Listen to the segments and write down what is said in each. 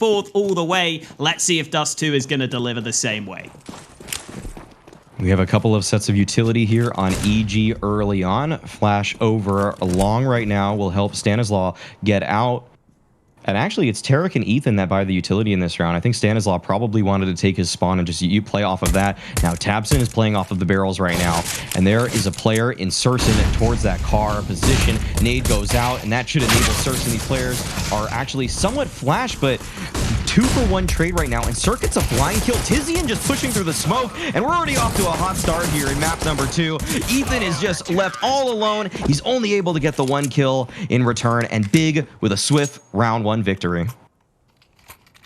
fourth all the way. Let's see if Dust 2 is going to deliver the same way. We have a couple of sets of utility here on EG early on. Flash over long right now will help Stanislaw get out. And actually, it's Tarek and Ethan that buy the utility in this round. I think Stanislaw probably wanted to take his spawn and just you play off of that. Now, Tabson is playing off of the barrels right now. And there is a player in Surson towards that car position. Nade goes out, and that should enable Surson. These players are actually somewhat flash, but 2-for-1 trade right now. And Circuit's a blind kill. Tizian just pushing through the smoke. And we're already off to a hot start here in map number 2. Ethan is just left all alone. He's only able to get the 1 kill in return. And Big with a swift round 1 victory.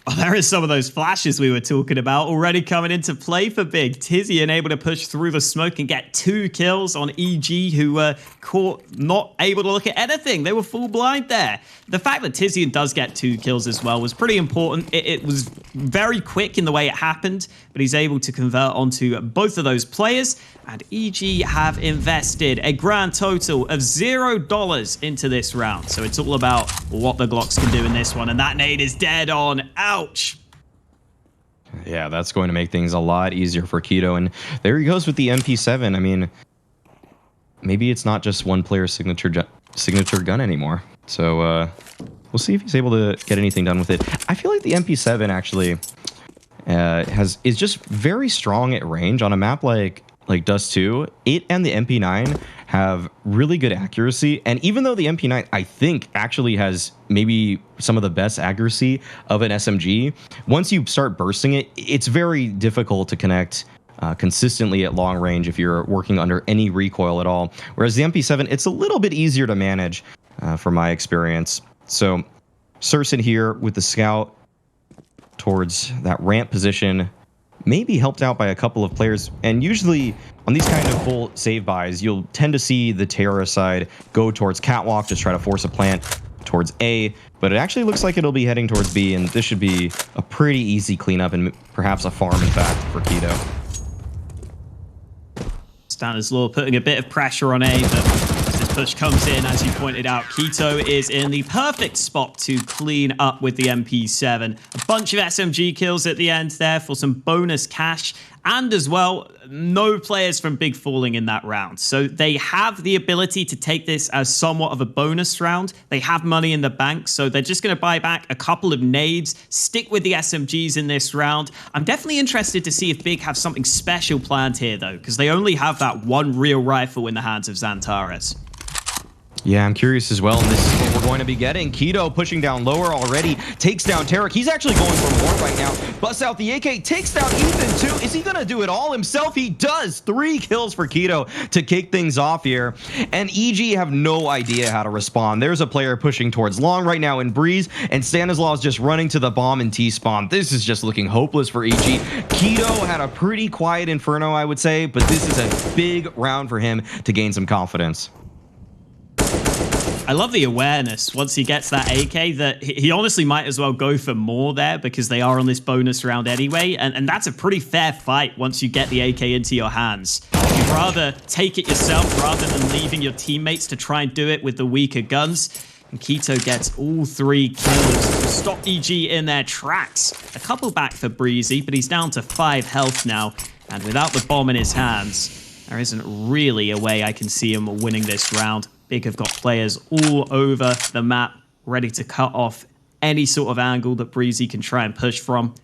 Oh, there is some of those flashes we were talking about already coming into play for Big. Tizian able to push through the smoke and get 2 kills on EG, who were caught not able to look at anything. They were full blind there. The fact that Tizian does get 2 kills as well was pretty important. It was very quick in the way it happened, but he's able to convert onto both of those players. And EG have invested a grand total of $0 into this round. So it's all about what the Glocks can do in this one. And that nade is dead on. Ouch. Yeah, that's going to make things a lot easier for Keto. And there he goes with the MP7. I mean, maybe it's not just one player's signature gun anymore. So we'll see if he's able to get anything done with it. I feel like the MP7 actually is just very strong at range on a map like Dust 2. It and the MP9 have really good accuracy, and even though the MP9 I think actually has maybe some of the best accuracy of an SMG, once you start bursting it, it's very difficult to connect consistently at long range if you're working under any recoil at all. Whereas the MP7, it's a little bit easier to manage from my experience. So Surson here with the scout towards that ramp position, maybe helped out by a couple of players. And usually on these kind of full save buys, you'll tend to see the Terra side go towards Catwalk, just try to force a plant towards A, but it actually looks like it'll be heading towards B, and this should be a pretty easy cleanup and perhaps a farm, in fact, for Keto. Stanislaw putting a bit of pressure on A, but as this push comes in, as you pointed out, Keto is in the perfect spot to clean up with the MP7. A bunch of SMG kills at the end there for some bonus cash, and as well, no players from Big falling in that round. So they have the ability to take this as somewhat of a bonus round. They have money in the bank, so they're just going to buy back a couple of nades, stick with the SMGs in this round. I'm definitely interested to see if Big have something special planned here, though, because they only have that one real rifle in the hands of Xantares. Yeah, I'm curious as well, and this is what we're going to be getting. Keto pushing down lower already, takes down Tarek. He's actually going for more right now. Busts out the AK, takes down Ethan too. Is he going to do it all himself? He does. 3 kills for Keto to kick things off here. And EG have no idea how to respond. There's a player pushing towards long right now in Breeze, and Stanislaw is just running to the bomb and T-spawn. This is just looking hopeless for EG. Keto had a pretty quiet Inferno, I would say, but this is a big round for him to gain some confidence. I love the awareness once he gets that AK that he honestly might as well go for more there because they are on this bonus round anyway. And that's a pretty fair fight once you get the AK into your hands. You'd rather take it yourself rather than leaving your teammates to try and do it with the weaker guns. And Keto gets all 3 kills to stop EG in their tracks. A couple back for Breezy, but he's down to 5 health now. And without the bomb in his hands, there isn't really a way I can see him winning this round. Big have got players all over the map ready to cut off any sort of angle that Breezy can try and push from.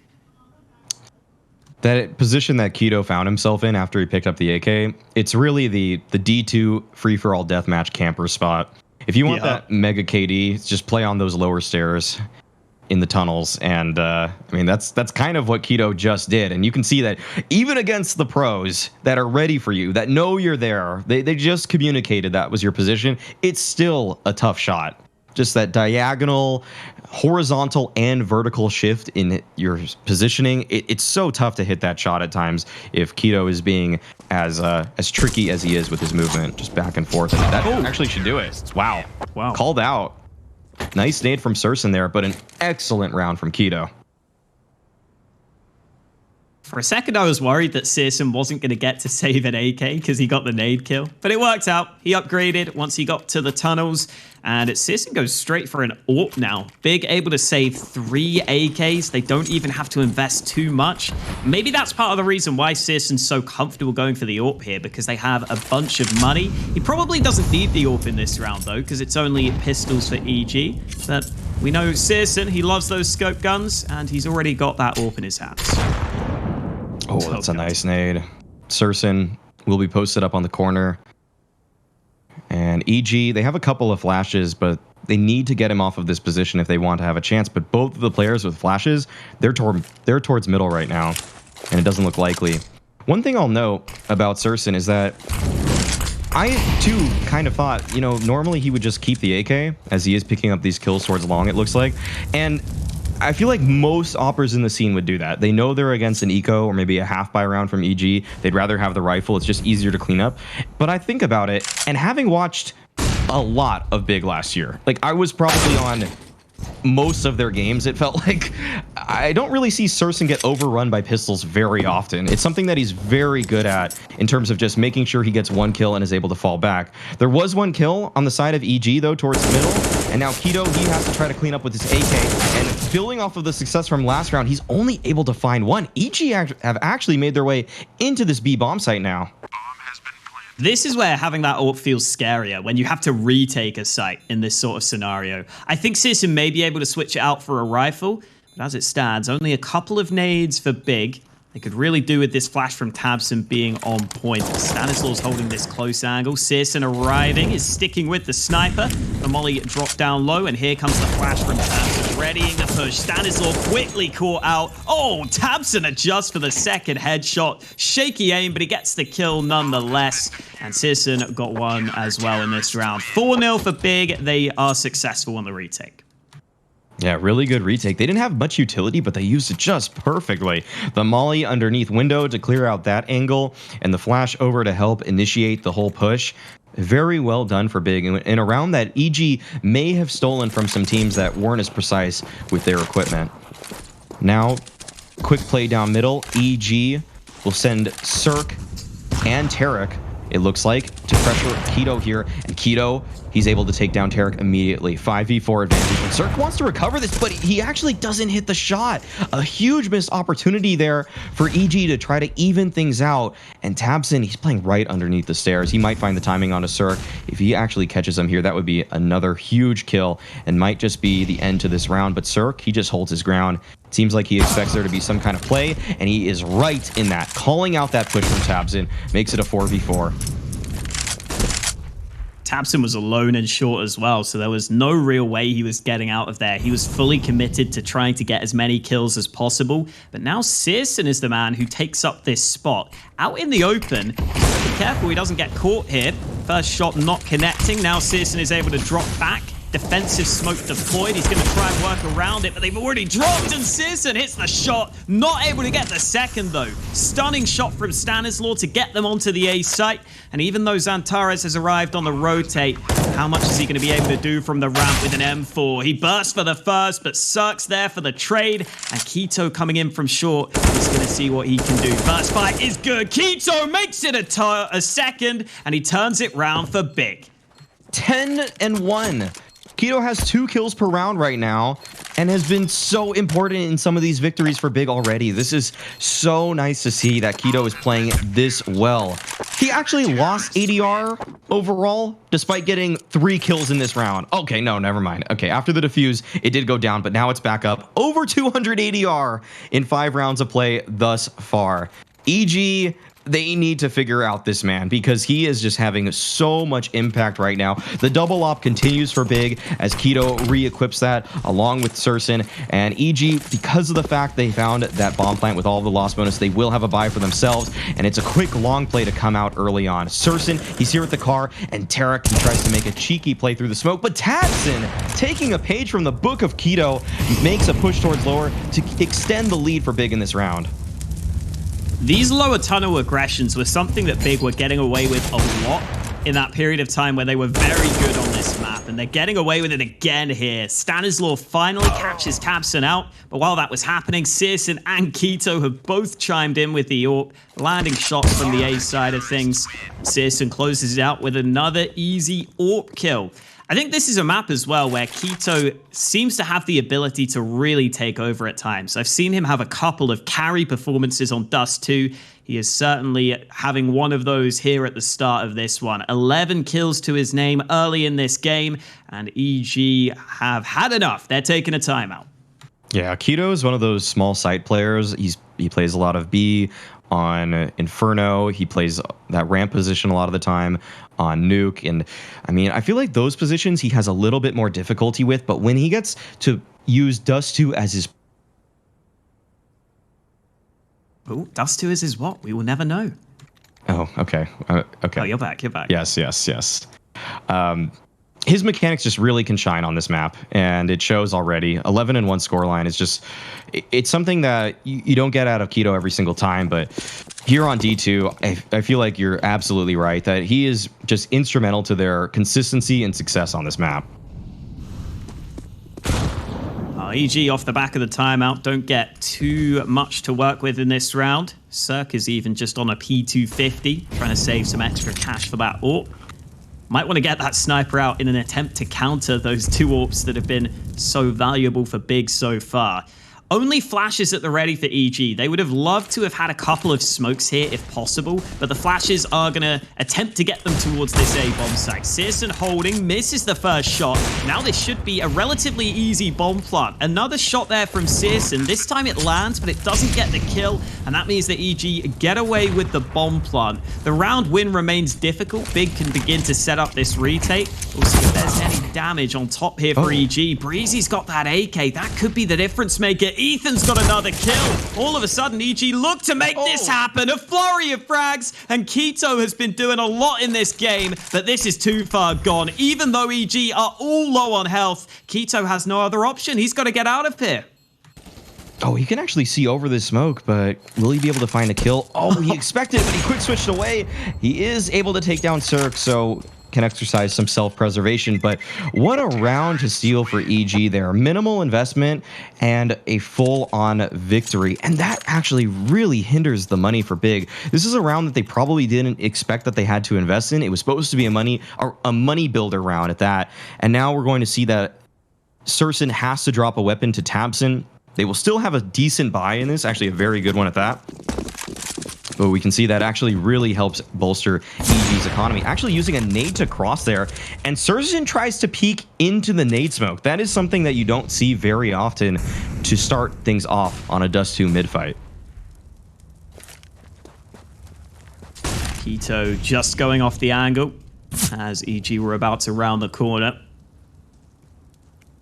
That position that Keto found himself in after he picked up the AK, it's really the D2 free-for-all deathmatch camper spot. If you want that mega KD, just play on those lower stairs in the tunnels, and I mean that's kind of what Keto just did. And you can see that even against the pros that are ready for you, that know you're there, they just communicated that was your position, it's still a tough shot. Just that diagonal, horizontal, and vertical shift in your positioning, it's so tough to hit that shot at times if Keto is being as tricky as he is with his movement, just back and forth. And that actually should do it. Wow. Called out. Nice nade from Surson there, but an excellent round from Keto. For a second, I was worried that Searson wasn't going to get to save an AK because he got the nade kill. But it worked out. He upgraded once he got to the tunnels. And Searson goes straight for an AWP now. Big able to save 3 AKs. They don't even have to invest too much. Maybe that's part of the reason why Searson's so comfortable going for the AWP here, because they have a bunch of money. He probably doesn't need the AWP in this round, though, because it's only pistols for EG. But we know Searson, he loves those scope guns, and he's already got that AWP in his hands. Oh, that's a nice nade. Searson will be posted up on the corner. And EG, they have a couple of flashes, but they need to get him off of this position if they want to have a chance. But both of the players with flashes, they're towards middle right now, and it doesn't look likely. One thing I'll note about Searson is that I, too, kind of thought, you know, normally he would just keep the AK, as he is picking up these kills towards long, it looks like. And I feel like most oppers in the scene would do that. They know they're against an eco or maybe a half-buy round from EG. They'd rather have the rifle. It's just easier to clean up. But I think about it, and having watched a lot of Big last year, like I was probably on most of their games, it felt like. I don't really see Searson get overrun by pistols very often. It's something that he's very good at in terms of just making sure he gets one kill and is able to fall back. There was one kill on the side of EG, though, towards the middle, and now Keto, he has to try to clean up with his AK, and building off of the success from last round, he's only able to find one. EG have actually made their way into this B bomb site now. This is where having that AWP feels scarier, when you have to retake a site in this sort of scenario. I think Searson may be able to switch it out for a rifle, but as it stands, only a couple of nades for Big. They could really do with this flash from Tabson being on point. Stanislaw's holding this close angle. Searson arriving, is sticking with the sniper. The molly dropped down low, and here comes the flash from Tabson, readying the push. Stanislaw quickly caught out. Oh, Tabson adjusts for the second headshot. Shaky aim, but he gets the kill nonetheless. And Searson got one as well in this round. 4-0 for Big. They are successful on the retake. Yeah, really good retake. They didn't have much utility, but they used it just perfectly. The molly underneath window to clear out that angle, and the flash over to help initiate the whole push. Very well done for Big. And a round that EG may have stolen from some teams that weren't as precise with their equipment. Now, quick play down middle. EG will send Cirque and Tarek, it looks like, to pressure Keto here. And Keto, he's able to take down Tarek immediately. 5v4 advantage. And Cirque wants to recover this, but he actually doesn't hit the shot. A huge missed opportunity there for EG to try to even things out. And Tabson, he's playing right underneath the stairs. He might find the timing on a Cirque. If he actually catches him here, that would be another huge kill and might just be the end to this round. But Cirque, he just holds his ground. Seems like he expects there to be some kind of play, and he is right in that. Calling out that push from Tabson makes it a 4v4. Tabson was alone and short as well, so there was no real way he was getting out of there. He was fully committed to trying to get as many kills as possible, but now Searson is the man who takes up this spot. Out in the open, be careful he doesn't get caught here. First shot not connecting. Now Searson is able to drop back. Defensive smoke deployed. He's going to try and work around it, but they've already dropped, and Searson hits the shot. Not able to get the second, though. Stunning shot from Stanislaw to get them onto the A site. And even though Zantares has arrived on the rotate, how much is he going to be able to do from the ramp with an M4? He bursts for the first, but Cirque's there for the trade. And Keto coming in from short. He's going to see what he can do. First fight is good. Keto makes it a second, and he turns it round for Big. 10-1. Keto has 2 kills per round right now and has been so important in some of these victories for Big already. This is so nice to see that Keto is playing this well. He actually lost ADR overall despite getting 3 kills in this round. Okay, no, never mind. Okay, after the defuse, it did go down, but now it's back up. Over 200 ADR in 5 rounds of play thus far. EG, they need to figure out this man because he is just having so much impact right now. The double op continues for Big as Keto re-equips that along with Searson, and EG, because of the fact they found that bomb plant with all of the loss bonus, they will have a buy for themselves, and it's a quick long play to come out early on. Searson, he's here with the car, and Tarek, he tries to make a cheeky play through the smoke, but Tabson, taking a page from the book of Keto, makes a push towards lower to extend the lead for Big in this round. These lower tunnel aggressions were something that Big were getting away with a lot in that period of time where they were very good on this map. and they're getting away with it again here. Stanislaw finally catches tabseN out, but while that was happening, CSGO and Keto have both chimed in with the AWP, landing shots from the A side of things. CSGO closes it out with another easy AWP kill. I think this is a map as well where Keto seems to have the ability to really take over at times. I've seen him have a couple of carry performances on Dust 2. He is certainly having one of those here at the start of this one. 11 kills to his name early in this game, and EG have had enough. They're taking a timeout. Yeah, Keto is one of those small site players. He plays a lot of B on Inferno. He plays that ramp position a lot of the time on Nuke. And I mean, I feel like those positions he has a little bit more difficulty with, but when he gets to use Dust 2 as his... Oh, Dust 2 is his what? We will never know. Oh, okay. Okay. Oh, you're back. You're back. Yes. His mechanics just really can shine on this map, and it shows already. 11-1 scoreline is just, it's something that you don't get out of Keto every single time, but here on D2, I feel like you're absolutely right that he is just instrumental to their consistency and success on this map. EG off the back of the timeout don't get too much to work with in this round. Cirque is even just on a P250, trying to save some extra cash for that AWP. Might want to get that sniper out in an attempt to counter those two AWPs that have been so valuable for Big so far. Only flashes at the ready for EG. They would have loved to have had a couple of smokes here if possible, but the flashes are going to attempt to get them towards this A-bomb site. CSGO holding, misses the first shot. Now this should be a relatively easy bomb plant. Another shot there from CSGO. This time it lands, but it doesn't get the kill, and that means that EG get away with the bomb plant. The round win remains difficult. Big can begin to set up this retake. We'll see if there's any damage on top here for EG. Breezy's got that AK. That could be the difference maker. Ethan's got another kill. All of a sudden, EG look to make this happen. A flurry of frags, and Keto has been doing a lot in this game, but this is too far gone. Even though EG are all low on health, Keto has no other option. He's got to get out of here. Oh, he can actually see over this smoke, but will he be able to find a kill? Oh, he expected it, but he quick switched away. He is able to take down Cirque, so can exercise some self-preservation, but what a round to steal for EG there. Minimal investment and a full-on victory, and that actually really hinders the money for Big. This is a round that they probably didn't expect that they had to invest in. It was supposed to be a money builder round at that, and now we're going to see that CSGO has to drop a weapon to tabseN. They will still have a decent buy in this, actually a very good one at that. But we can see that actually really helps bolster EG's economy. Actually using a nade to cross there, and CSGO tries to peek into the nade smoke. That is something that you don't see very often to start things off on a Dust 2 mid-fight. Keto just going off the angle as EG were about to round the corner.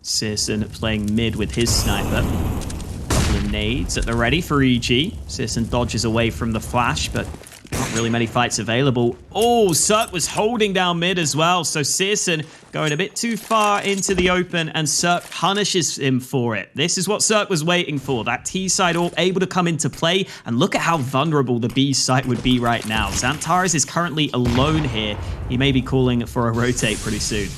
CSGO playing mid with his sniper. Nades at the ready for EG. CSGO dodges away from the flash, but not really many fights available. Oh, Cirque was holding down mid as well, so CSGO going a bit too far into the open, and Cirque punishes him for it. This is what Cirque was waiting for, that T-side AWP able to come into play, and look at how vulnerable the B site would be right now. Xantares is currently alone here. He may be calling for a rotate pretty soon.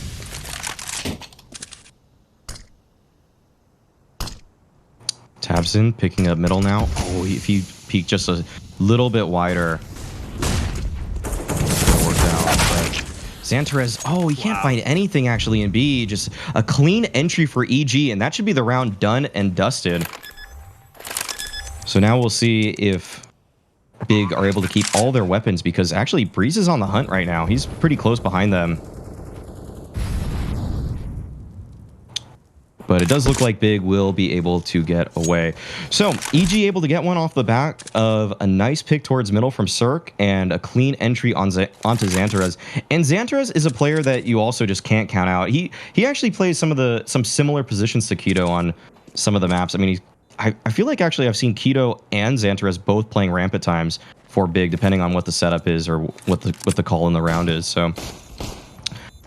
tabseN picking up middle now. Oh, if he peeked just a little bit wider, it worked out. But Xantares, oh, he can't find anything actually in B. Just a clean entry for EG, and that should be the round done and dusted. So now we'll see if Big are able to keep all their weapons, because actually Breeze is on the hunt right now. He's pretty close behind them. But it does look like Big will be able to get away. So EG able to get one off the back of a nice pick towards middle from Cirque and a clean entry onto Xantares. And Xantares is a player that you also just can't count out. He actually plays some similar positions to Keto on some of the maps. I mean, I feel like actually I've seen Keto and Xantares both playing ramp at times for Big, depending on what the setup is or what the call in the round is. So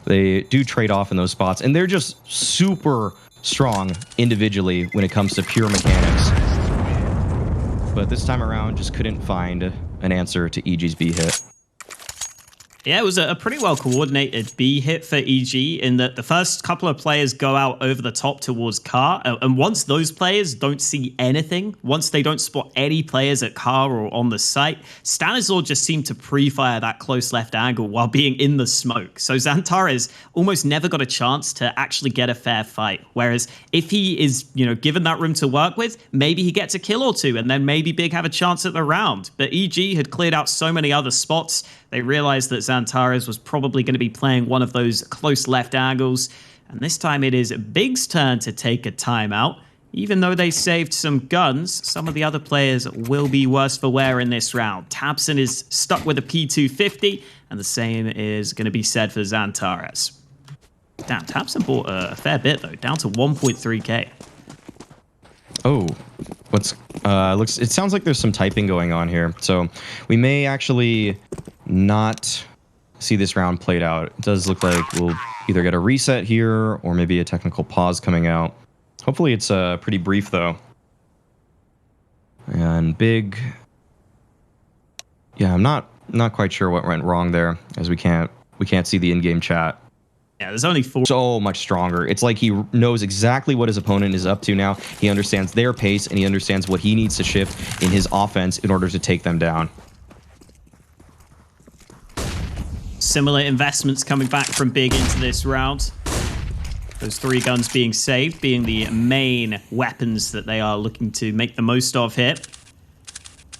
they do trade off in those spots, and they're just super strong individually when it comes to pure mechanics. But this time around, just couldn't find an answer to EG's B hit. Yeah, it was a pretty well coordinated B hit for EG in that the first couple of players go out over the top towards Car. And once those players don't see anything, once they don't spot any players at Car or on the site, Stanislaw just seemed to pre-fire that close left angle while being in the smoke. So Xantares almost never got a chance to actually get a fair fight. Whereas if he is, given that room to work with, maybe he gets a kill or two and then maybe Big have a chance at the round. But EG had cleared out so many other spots. They realized that Xantares was probably going to be playing one of those close left angles. And this time it is Big's turn to take a timeout. Even though they saved some guns, some of the other players will be worse for wear in this round. tabseN is stuck with a P250, and the same is going to be said for Xantares. Damn, tabseN bought a fair bit, though, down to 1.3k. Oh, it sounds like there's some typing going on here. So we may actually not see this round played out. It does look like we'll either get a reset here or maybe a technical pause coming out. Hopefully it's pretty brief though. And Big, yeah, I'm not quite sure what went wrong there, as we can't see the in-game chat. Yeah, there's only 4. So much stronger. It's like he knows exactly what his opponent is up to now. He understands their pace and he understands what he needs to shift in his offense in order to take them down. Similar investments coming back from Big into this round. Those 3 guns being saved, being the main weapons that they are looking to make the most of here.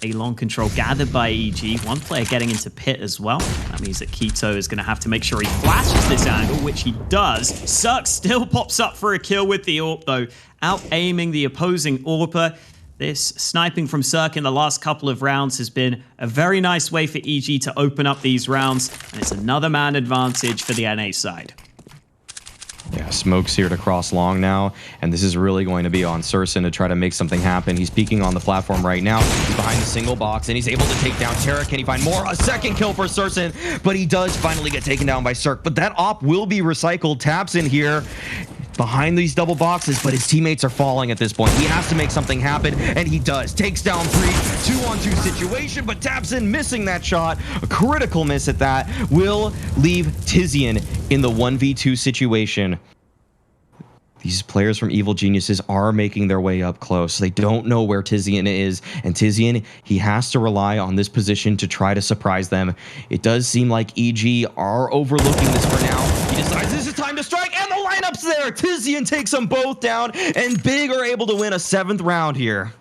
A long control gathered by EG. One player getting into pit as well. That means that Keto is going to have to make sure he flashes this angle, which he does. Cirque still pops up for a kill with the AWP, though, out-aiming the opposing AWPer. This sniping from Cirque in the last couple of rounds has been a very nice way for EG to open up these rounds, and it's another man advantage for the NA side. Yeah, Smoke's here to cross long now, and this is really going to be on CSGO to try to make something happen. He's peeking on the platform right now. He's behind the single box, and he's able to take down Terra. Can he find more? A second kill for CSGO, but he does finally get taken down by CSGO. But that op will be recycled. tabseN here behind these double boxes, but his teammates are falling at this point. He has to make something happen, and he does. Takes down 3, 2-on-2 situation, but tabseN missing that shot. A critical miss at that will leave Tizian in the 1v2 situation. These players from Evil Geniuses are making their way up close. They don't know where Tizian is, and Tizian, he has to rely on this position to try to surprise them. It does seem like EG are overlooking this for now. He decides this is time to strike, and the lineup's there. Tizian takes them both down, and Big are able to win a 7th round here.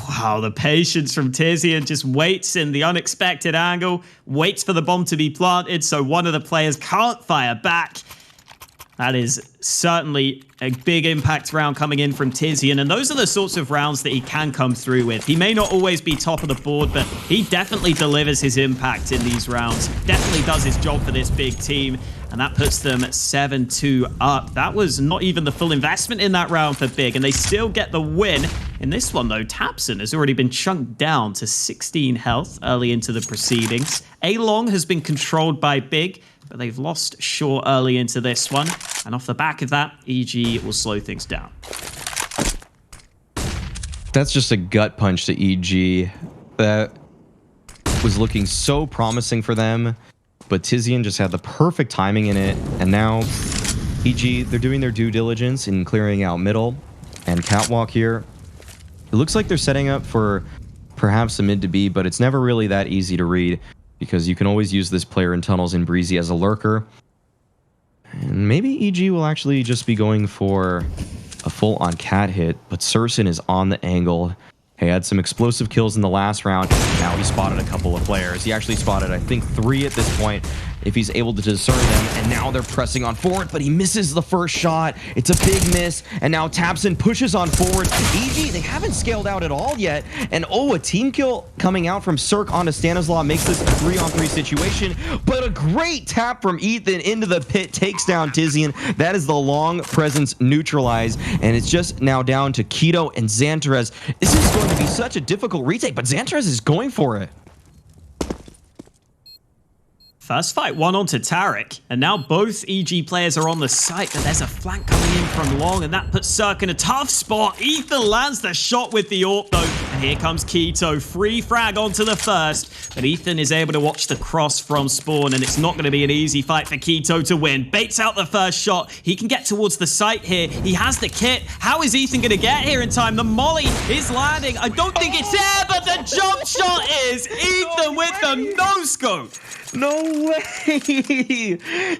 Wow, the patience from Tizian, just waits in the unexpected angle, waits for the bomb to be planted so one of the players can't fire back. That is certainly a big impact round coming in from Tizian, and those are the sorts of rounds that he can come through with. He may not always be top of the board, but he definitely delivers his impact in these rounds. Definitely does his job for this Big team, and that puts them 7-2 up. That was not even the full investment in that round for Big, and they still get the win. In this one, though, tabseN has already been chunked down to 16 health early into the proceedings. A-Long has been controlled by Big, but they've lost Shaw early into this one. And off the back of that, EG will slow things down. That's just a gut punch to EG. That was looking so promising for them, but Tizian just had the perfect timing in it. And now EG, they're doing their due diligence in clearing out middle and catwalk here. It looks like they're setting up for perhaps a mid to B, but it's never really that easy to read, because you can always use this player in tunnels in Breezy as a lurker. And maybe EG will actually just be going for a full-on cat hit, but CSGO is on the angle. He had some explosive kills in the last round. Now he spotted a couple of players. He actually spotted, I think, 3 at this point, if he's able to discern them. And now they're pressing on forward, but he misses the first shot. It's a big miss. And now tabseN pushes on forward. EG, they haven't scaled out at all yet. And oh, a team kill coming out from CSGO onto Stanislaw makes this a 3-on-3 situation. But a great tap from Ethan into the pit takes down Tizian. That is the long presence neutralized. And it's just now down to Keto and Xantares. This is going to be such a difficult retake, but Xantares is going for it. First fight won onto Tarek, and now both EG players are on the site, but there's a flank coming in from long, and that puts CSGO in a tough spot. Ethan lands the shot with the AWP, though, And here comes Keto, free frag onto the first, but Ethan is able to watch the cross from spawn, and it's not going to be an easy fight for Keto to win. Baits out the first shot. He can get towards the site here. He has the kit. How is Ethan going to get here in time? The molly is landing. I don't think it's there, but the jump shot is Ethan with the no-scope. No way!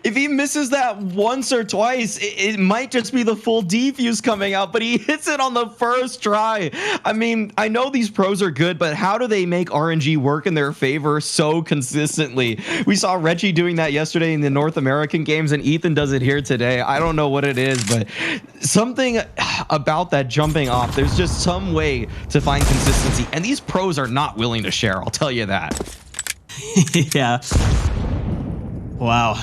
If he misses that once or twice, it might just be the full defuse coming out, but he hits it on the first try. I mean, I know these pros are good, but how do they make RNG work in their favor so consistently? We saw Reggie doing that yesterday in the North American games, and Ethan does it here today. I don't know what it is, but something about that jumping off, there's just some way to find consistency, and these pros are not willing to share, I'll tell you that. Yeah. Wow.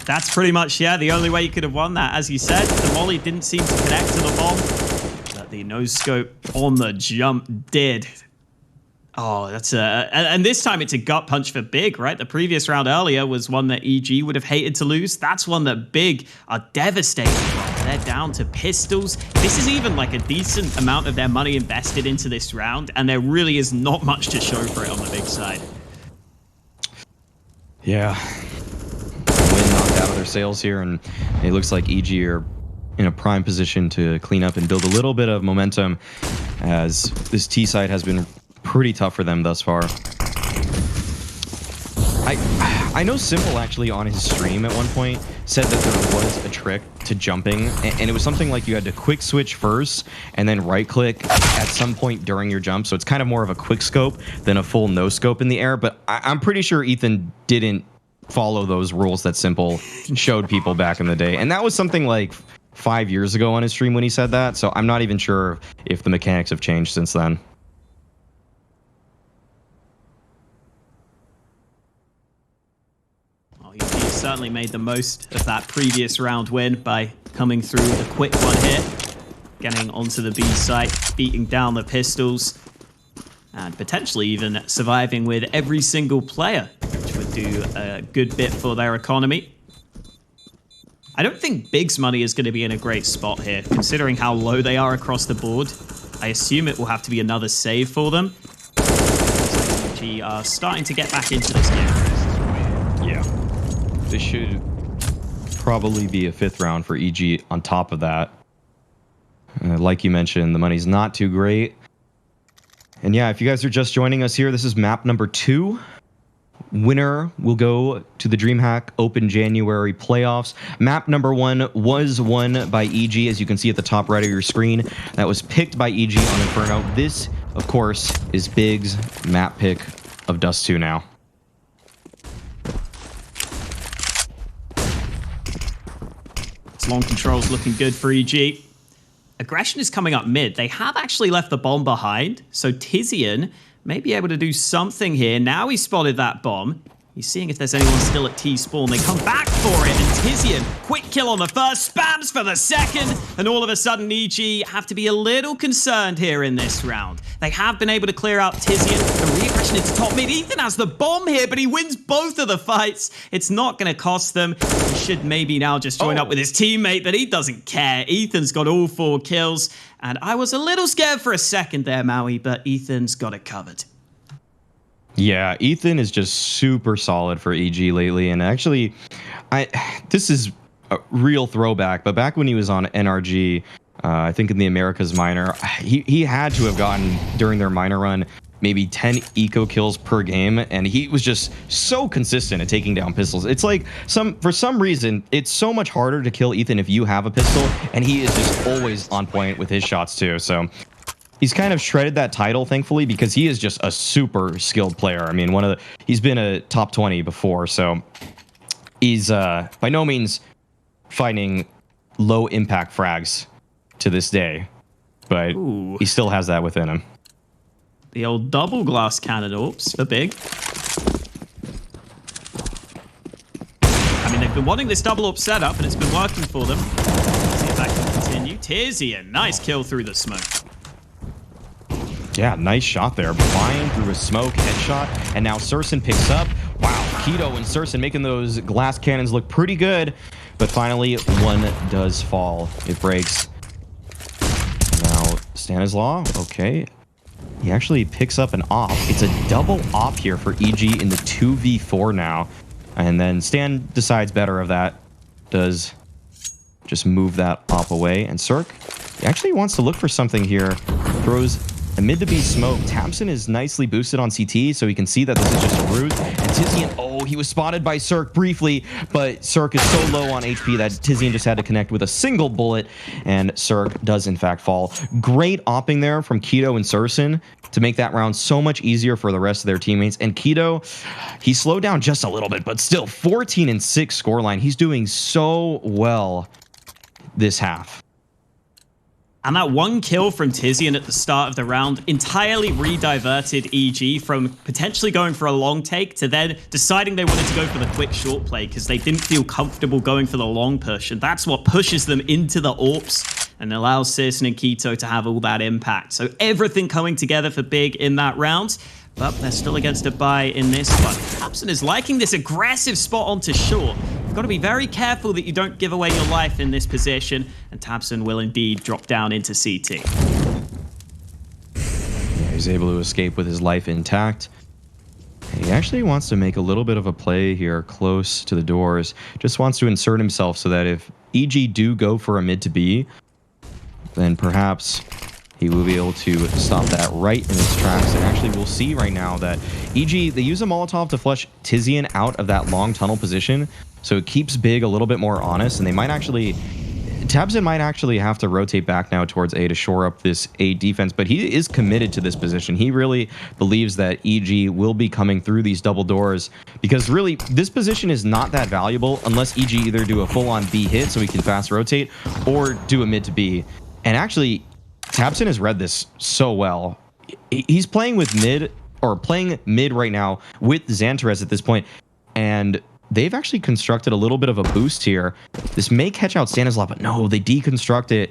That's pretty much, yeah, the only way you could have won that. As you said, the molly didn't seem to connect to the bomb, but the no-scope on the jump did. Oh, that's and this time it's a gut punch for Big, right? The previous round earlier was one that EG would have hated to lose. That's one that Big are devastated from. They're down to pistols. This is even like a decent amount of their money invested into this round, and there really is not much to show for it on the Big side. Yeah. Win knocked out of their sails here, and it looks like EG are in a prime position to clean up and build a little bit of momentum, as this T side has been pretty tough for them thus far. I know Simple actually on his stream at one point said that there was a trick to jumping, and it was something like you had to quick switch first and then right click at some point during your jump. So it's kind of more of a quick scope than a full no scope in the air. But I'm pretty sure Ethan didn't follow those rules that Simple showed people back in the day. And that was something like 5 years ago on his stream when he said that. So I'm not even sure if the mechanics have changed since then. He certainly made the most of that previous round win by coming through with a quick one here, getting onto the B site, beating down the pistols, and potentially even surviving with every single player, which would do a good bit for their economy. I don't think Big's money is going to be in a great spot here, considering how low they are across the board. I assume it will have to be another save for them. SG are starting to get back into this game. Yeah. This should probably be a 5th round for EG on top of that. Like you mentioned, the money's not too great. And yeah, if you guys are just joining us here, this is map number 2. Winner will go to the DreamHack Open January playoffs. Map number 1 was won by EG, as you can see at the top right of your screen. That was picked by EG on Inferno. This, of course, is Big's map pick of Dust 2 now. Long control's looking good for EG. Aggression is coming up mid. They have actually left the bomb behind, so Tizian may be able to do something here. Now he's spotted that bomb. He's seeing if there's anyone still at T-spawn. They come back for it, and Tizian, quick kill on the first, spams for the second, and all of a sudden EG have to be a little concerned here in this round. They have been able to clear out Tizian. The re-aggression into top mid. Ethan has the bomb here, but he wins both of the fights. It's not going to cost them. He should maybe now just join up with his teammate, but he doesn't care. Ethan's got all 4 kills, and I was a little scared for a second there, Maui, but Ethan's got it covered. Yeah, Ethan is just super solid for EG lately, and actually, this is a real throwback, but back when he was on NRG, I think in the Americas minor, he had to have gotten, during their minor run, maybe 10 eco kills per game, and he was just so consistent at taking down pistols. It's like, for some reason, it's so much harder to kill Ethan if you have a pistol, and he is just always on point with his shots too, so... He's kind of shredded that title, thankfully, because he is just a super skilled player. I mean, he's been a top 20 before, so he's by no means finding low impact frags to this day, but he still has that within him. The old double glass cannon, oops, for Big. I mean, they've been wanting this double up setup, and it's been working for them. Let's see if that can continue. Tizian, nice kill through the smoke. Yeah, nice shot there. Flying through a smoke, headshot, and now Surson picks up. Wow, Keto and Surson making those glass cannons look pretty good, but finally one does fall. It breaks. Now Stanislaw, okay. He actually picks up an op. It's a double op here for EG in the 2v4 now. And then Stan decides better of that. Does just move that op away. And Cirque actually wants to look for something here. Throws a mid to B smoke. Tabson is nicely boosted on CT, so he can see that this is just a ruse. And Tizian, oh, he was spotted by Cirque briefly, but Cirque is so low on HP that Tizian just had to connect with a single bullet, and Cirque does in fact fall. Great opping there from Keto and Surson to make that round so much easier for the rest of their teammates. And Keto, he slowed down just a little bit, but still 14-6 scoreline. He's doing so well this half. And that one kill from Tizian at the start of the round entirely re-diverted EG from potentially going for a long take to then deciding they wanted to go for the quick short play because they didn't feel comfortable going for the long push. And that's what pushes them into the AWPs and allows CSGO and Keto to have all that impact. So everything coming together for Big in that round. But they're still against a buy in this one. Tabson is liking this aggressive spot onto short. You've got to be very careful that you don't give away your life in this position, and Tabson will indeed drop down into CT. Yeah, he's able to escape with his life intact. He actually wants to make a little bit of a play here close to the doors. Just wants to insert himself so that if EG do go for a mid to B, then perhaps he will be able to stop that right in his tracks. And actually, we'll see right now that EG, they use a Molotov to flush Tizian out of that long tunnel position. So it keeps Big a little bit more honest. And they might actually... Tabson might actually have to rotate back now towards A to shore up this A defense. But he is committed to this position. He really believes that EG will be coming through these double doors. Because really, this position is not that valuable unless EG either do a full-on B hit so he can fast rotate or do a mid to B. And actually... Tabson has read this so well. He's playing with mid, or playing mid right now with Xantarez at this point, and they've actually constructed a little bit of a boost here. This may catch out Stanislav, but no, they deconstruct it,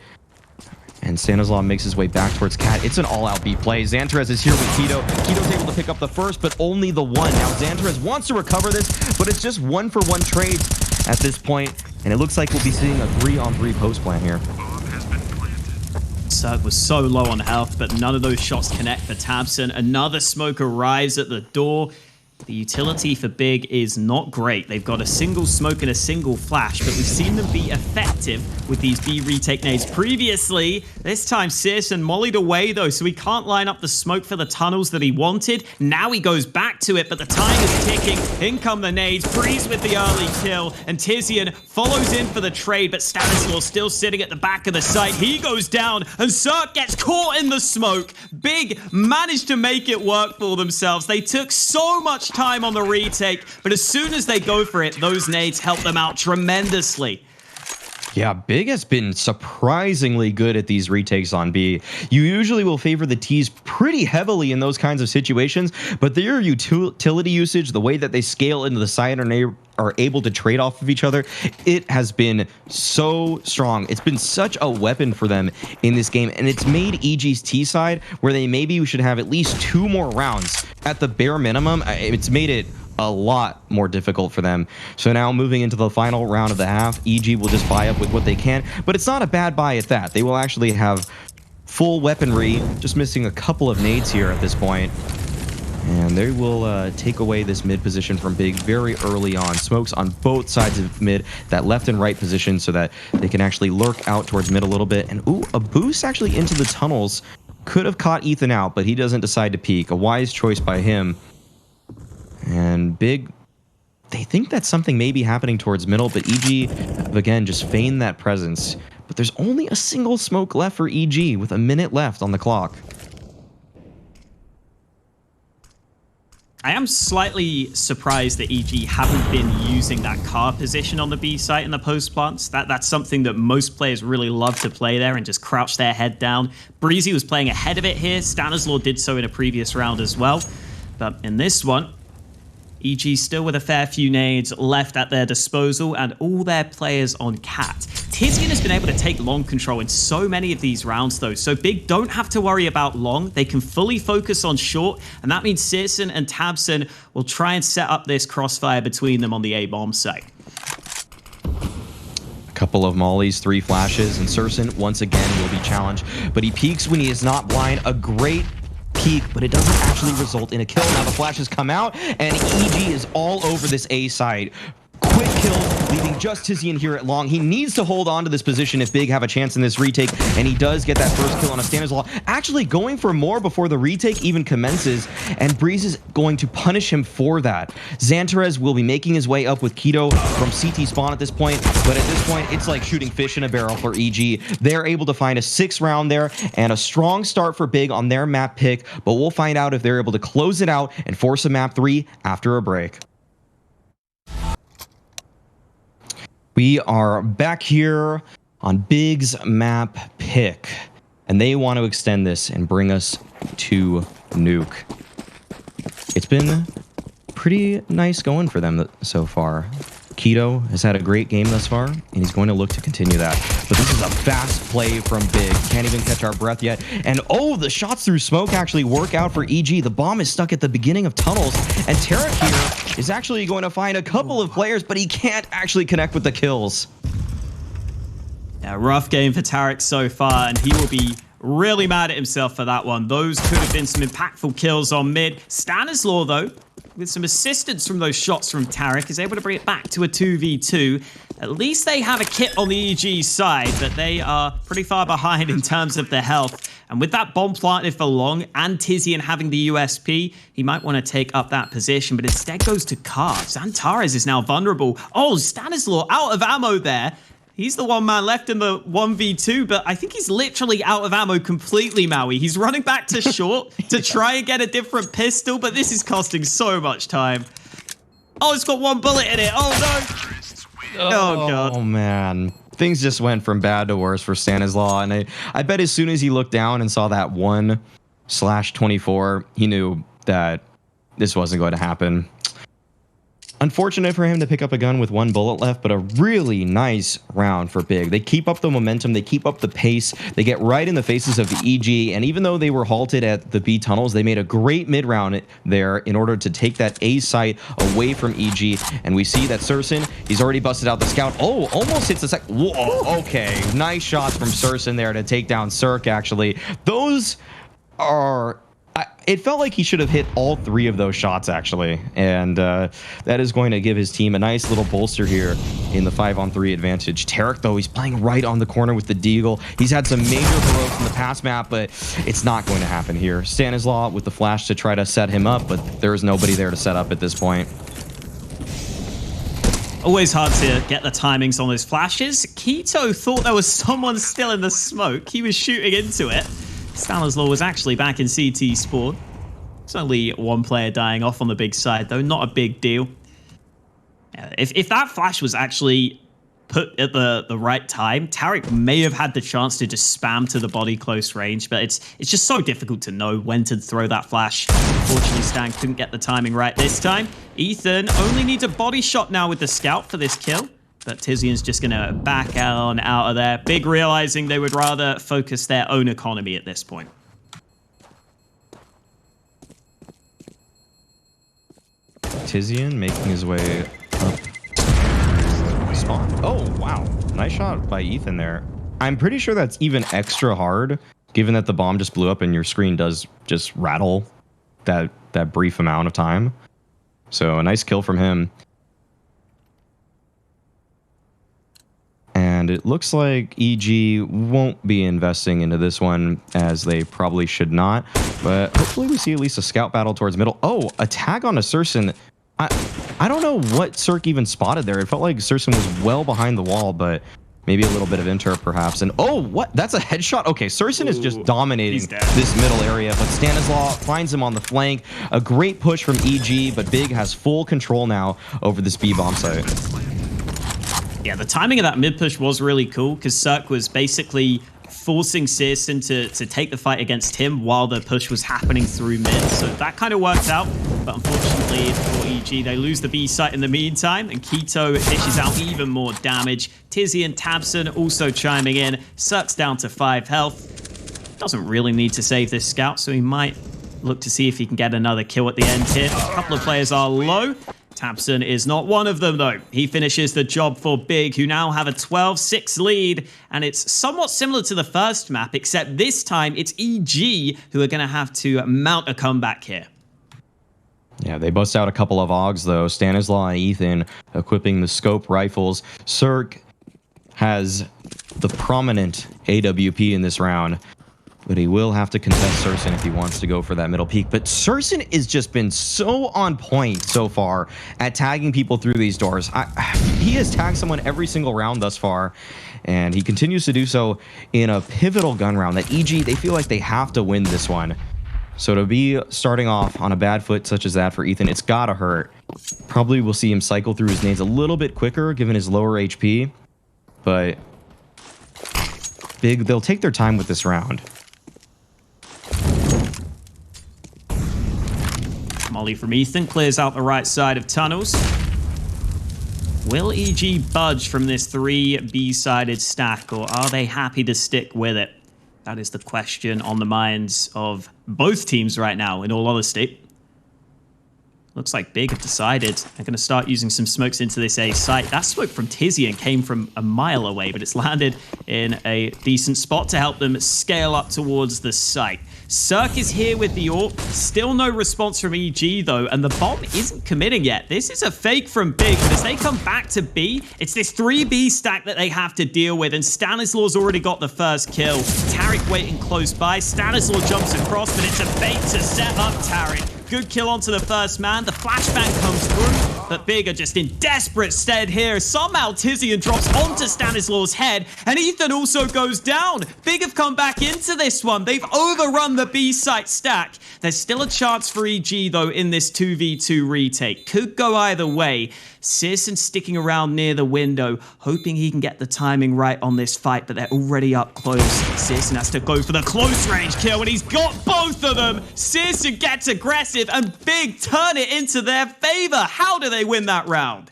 and Stanislav makes his way back towards Cat. It's an all-out B play. Xantarez is here with Keto. Keto's able to pick up the first, but only the one. Now Xantarez wants to recover this, but it's just one-for-one trades at this point, and it looks like we'll be seeing a 3-on-3 post plan here. Cirque was so low on health, but none of those shots connect for Tabson. Another smoke arrives at the door. The utility for Big is not great. They've got a single smoke and a single flash, but we've seen them be effective with these B retake nades previously. This time, Searson mollied away, though, so he can't line up the smoke for the tunnels that he wanted. Now he goes back to it, but the time is ticking. In come the nades. Breeze with the early kill, and Tizian follows in for the trade, but Stanislaw still sitting at the back of the site. He goes down, and Cirque gets caught in the smoke. Big managed to make it work for themselves. They took so much time on the retake, but as soon as they go for it, those nades help them out tremendously. Yeah, Big has been surprisingly good at these retakes on B. You usually will favor the T's pretty heavily in those kinds of situations, but their utility usage, the way that they scale into the side and are able to trade off of each other, it has been so strong. It's been such a weapon for them in this game, and it's made EG's T side where they maybe should have at least 2 more rounds at the bare minimum. It's made it a lot more difficult for them. So now moving into the final round of the half, EG will just buy up with what they can, but it's not a bad buy at that. They will actually have full weaponry, just missing a couple of nades here at this point. And they will take away this mid position from Big very early on. Smokes on both sides of mid, that left and right position, so that they can actually lurk out towards mid a little bit. And ooh, a boost actually into the tunnels. Could have caught Ethan out, but he doesn't decide to peek. A wise choice by him. And Big, they think that something may be happening towards middle, but EG, again, just feigned that presence. But there's only a single smoke left for EG with a minute left on the clock. I am slightly surprised that EG haven't been using that car position on the B site in the post plants. That's something that most players really love to play there and just crouch their head down. Breezy was playing ahead of it here. Stanislaw did so in a previous round as well. But in this one, EG still with a fair few nades left at their disposal and all their players on Cat. Tizian has been able to take long control in so many of these rounds though, so Big don't have to worry about long. They can fully focus on short, and that means Searson and Tabson will try and set up this crossfire between them on the A-bomb site. A couple of mollies, 3 flashes, and Searson once again will be challenged, but he peeks when he is not blind. A great peek, but it doesn't actually result in a kill. Now the flashes come out, and EG is all over this A side. Quick kill, leaving just Tizian here at long. He needs to hold on to this position if Big have a chance in this retake, and he does get that first kill on a Stanislaw. Actually going for more before the retake even commences, and Breeze is going to punish him for that. Xantares will be making his way up with Keto from CT spawn at this point, but at this point, it's like shooting fish in a barrel for EG. They're able to find a 6th round there, and a strong start for Big on their map pick, but we'll find out if they're able to close it out and force a map 3 after a break. We are back here on Big's map pick, and they want to extend this and bring us to Nuke. It's been pretty nice going for them so far. Keto has had a great game thus far, and he's going to look to continue that. But this is a fast play from Big. Can't even catch our breath yet. And oh, the shots through smoke actually work out for EG. The bomb is stuck at the beginning of tunnels, and Tarek here is actually going to find a couple of players, but he can't actually connect with the kills. Yeah, rough game for Tarek so far, and he will be really mad at himself for that one. Those could have been some impactful kills on mid. Stanislaw, though, with some assistance from those shots from Tarek, is able to bring it back to a 2v2. At least they have a kit on the EG side, but they are pretty far behind in terms of their health. And with that bomb planted for long and Tizian having the USP, he might want to take up that position, but instead goes to Carve. Xantares is now vulnerable. Oh, Stanislaw out of ammo there. He's the one man left in the 1v2, but I think he's literally out of ammo completely, Maui. He's running back to short to try and get a different pistol, but this is costing so much time. Oh, it's got 1 bullet in it. Oh, no. Oh, God. Oh, man. Things just went from bad to worse for Stanislaw, and I bet as soon as he looked down and saw that 1/24, he knew that this wasn't going to happen. Unfortunate for him to pick up a gun with 1 bullet left, but a really nice round for Big. They keep up the momentum, they keep up the pace, they get right in the faces of the EG, and even though they were halted at the B tunnels, they made a great mid-round there in order to take that A site away from EG, and we see that Surson, he's already busted out the scout. Oh, almost hits the Whoa, okay. Nice shots from Surson there to take down Cirque, actually. Those are... It felt like he should have hit all 3 of those shots, actually. And that is going to give his team a nice little bolster here in the 5-on-3 advantage. Tarek, though, he's playing right on the corner with the Deagle. He's had some major heroics in the past map, but it's not going to happen here. Stanislaw with the flash to try to set him up, but there's nobody there to set up at this point. Always hard to get the timings on those flashes. Keto thought there was someone still in the smoke. He was shooting into it. Stanislaw was actually back in CT spawn. It's only 1 player dying off on the Big side, though. Not a big deal. If that flash was actually put at the right time, Tarek may have had the chance to just spam to the body close range, but it's just so difficult to know when to throw that flash. Unfortunately, Stan couldn't get the timing right this time. Ethan only needs a body shot now with the scout for this kill. But Tizian's just going to back on out of there. Big realizing they would rather focus their own economy at this point. Tizian making his way up. Spawn. Oh, wow. Nice shot by Ethan there. I'm pretty sure that's even extra hard, given that the bomb just blew up and your screen does just rattle that brief amount of time. So a nice kill from him. And it looks like EG won't be investing into this one, as they probably should not. But hopefully we see at least a scout battle towards middle. Oh, a tag on a Surson. I don't know what Cirque even spotted there. It felt like Surson was well behind the wall, but maybe a little bit of interrupt perhaps. And oh, what? That's a headshot. Okay, Surson is just dominating this middle area, but Stanislaw finds him on the flank. A great push from EG, but Big has full control now over this B bomb site. Yeah, the timing of that mid push was really cool because Cirque was basically forcing Searson to take the fight against him while the push was happening through mid. So that kind of worked out. But unfortunately for EG, they lose the B site in the meantime, and Keto dishes out even more damage. Tizzy and Tabson also chiming in. Cirque's down to 5 health. Doesn't really need to save this scout, so he might look to see if he can get another kill at the end here. A couple of players are low. Tamsin is not one of them, though. He finishes the job for Big, who now have a 12-6 lead, and it's somewhat similar to the first map, except this time it's EG who are going to have to mount a comeback here. Yeah, they bust out a couple of AUGs, though. Stanislaw and Ethan equipping the scope rifles. Cirque has the prominent AWP in this round, but he will have to contest Surson if he wants to go for that middle peak. But Surson has just been so on point so far at tagging people through these doors. He has tagged someone every single round thus far, and he continues to do so in a pivotal gun round that EG, they feel like they have to win this one. So to be starting off on a bad foot such as that for Ethan, it's gotta hurt. Probably we'll see him cycle through his nades a little bit quicker given his lower HP, but Big, they'll take their time with this round. Molly from Ethan clears out the right side of tunnels. Will EG budge from this 3 B-sided stack, or are they happy to stick with it? That is the question on the minds of both teams right now, in all honesty. Looks like Big have decided they're going to start using some smokes into this A site. That smoke from Tizian came from a mile away, but it's landed in a decent spot to help them scale up towards the site. Cirque is here with the AWP. Still no response from EG, though, and the bomb isn't committing yet. This is a fake from Big, but as they come back to B, it's this 3B stack that they have to deal with, and Stanislaw's already got the first kill. Tariq waiting close by. Stanislaw jumps across, but it's a bait to set up Tariq. Good kill onto the first man. The flashbang comes through, but Big are just in desperate stead here. Somehow Tizian drops onto Stanislaw's head, and Ethan also goes down. Big have come back into this one. They've overrun the B site stack. There's still a chance for EG, though, in this 2v2 retake. Could go either way. Searson sticking around near the window, hoping he can get the timing right on this fight, but they're already up close. Searson has to go for the close range kill, and he's got both of them. Searson gets aggressive, and Big turn it into their favor. How do they win that round?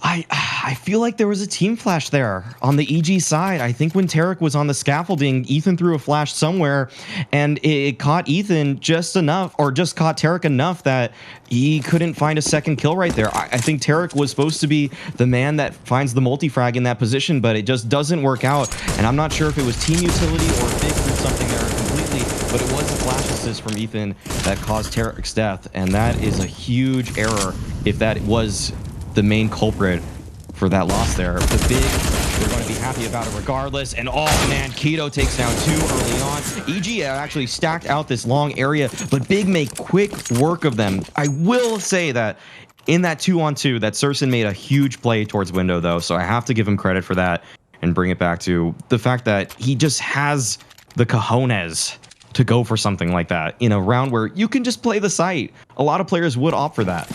I feel like there was a team flash there on the EG side. I think when Tariq was on the scaffolding, Ethan threw a flash somewhere, and it caught Ethan just enough, or just caught Tariq enough that he couldn't find a second kill right there. I think Tariq was supposed to be the man that finds the multi-frag in that position, but it just doesn't work out. And I'm not sure if it was team utility or Big did something there completely, but it was a flash assist from Ethan that caused Tariq's death, and that is a huge error if that was the main culprit for that loss there. The Big, we're going to be happy about it regardless. And oh man, Keto takes down 2 early on. EG actually stacked out this long area, but Big make quick work of them. I will say that in that 2-on-2, that Searson made a huge play towards window though, so I have to give him credit for that and bring it back to the fact that he just has the cojones to go for something like that in a round where you can just play the site. A lot of players would opt for that.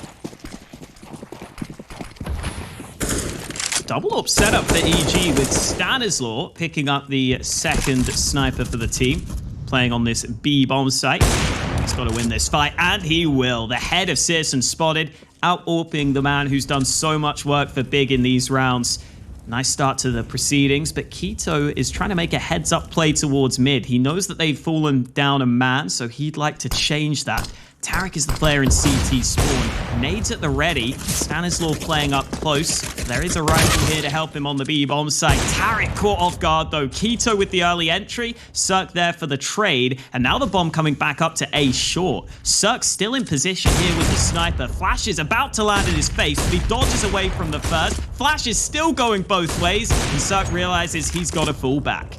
Double up setup for EG with Stanislaw picking up the second sniper for the team, playing on this B bomb site. He's got to win this fight, and he will. The head of Searson spotted, out-AWPing the man who's done so much work for Big in these rounds. Nice start to the proceedings, but Keto is trying to make a heads-up play towards mid. He knows that they've fallen down a man, so he'd like to change that. Tariq is the player in CT spawn. Nades at the ready. Stanislaw playing up close. There is a rifle here to help him on the B-bomb site. Tariq caught off guard though. Keto with the early entry. Cirque there for the trade. And now the bomb coming back up to A short. Cirque still in position here with the sniper. Flash is about to land in his face, but he dodges away from the first. Flash is still going both ways, and Cirque realizes he's got to fall back.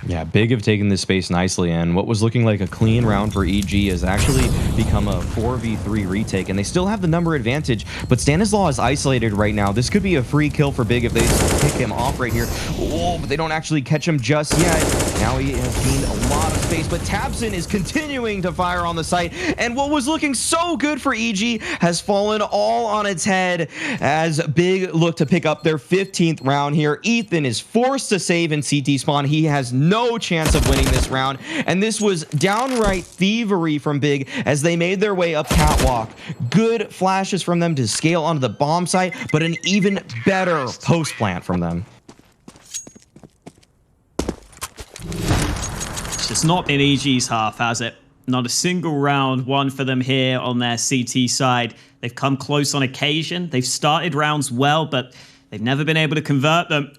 Yeah, Big have taken this space nicely, and what was looking like a clean round for EG has actually become a 4v3 retake, and they still have the number advantage, but Stanislaw is isolated right now. This could be a free kill for Big if they pick him off right here. Oh, but they don't actually catch him just yet. Now he has gained a lot of space, but Tabson is continuing to fire on the site, and what was looking so good for EG has fallen all on its head as Big look to pick up their 15th round here. Ethan is forced to save in CT spawn. He has no chance of winning this round, and this was downright thievery from Big as they made their way up catwalk. Good flashes from them to scale onto the bomb site, but an even better post plant from them. It's just not been EG's half, has it? Not a single round won for them here on their CT side. They've come close on occasion. They've started rounds well, but they've never been able to convert them.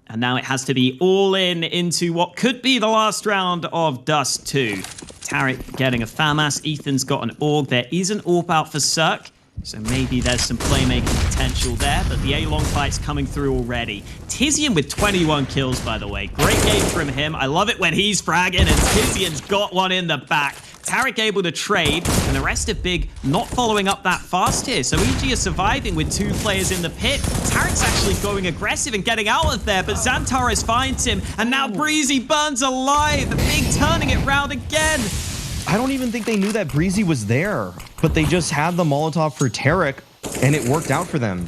And now it has to be all in into what could be the last round of Dust 2. Tarek getting a FAMAS. Ethan's got an AUG. There is an AWP out for Cirque, so maybe there's some playmaking potential there, but the A-long fight's coming through already. Tizian with 21 kills, by the way. Great game from him. I love it when he's fragging, and Tizian's got one in the back. Tarek able to trade, and the rest of Big not following up that fast here. So EG is surviving with 2 players in the pit. Tarek's actually going aggressive and getting out of there, but Xantares finds him, and now Breezy burns alive. Big turning it round again. I don't even think they knew that Breezy was there, but they just had the Molotov for Tarek, and it worked out for them.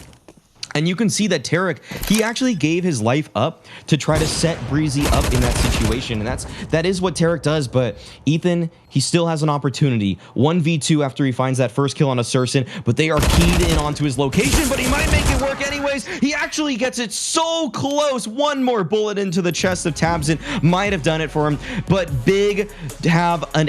And you can see that Tarek, he actually gave his life up to try to set Breezy up in that situation. And that is what Tarek does. But Ethan, he still has an opportunity. 1v2 after he finds that first kill on a Surson, but they are keyed in onto his location, but he might make it work anyways. He actually gets it so close. One more bullet into the chest of Tabson might have done it for him, but Big have an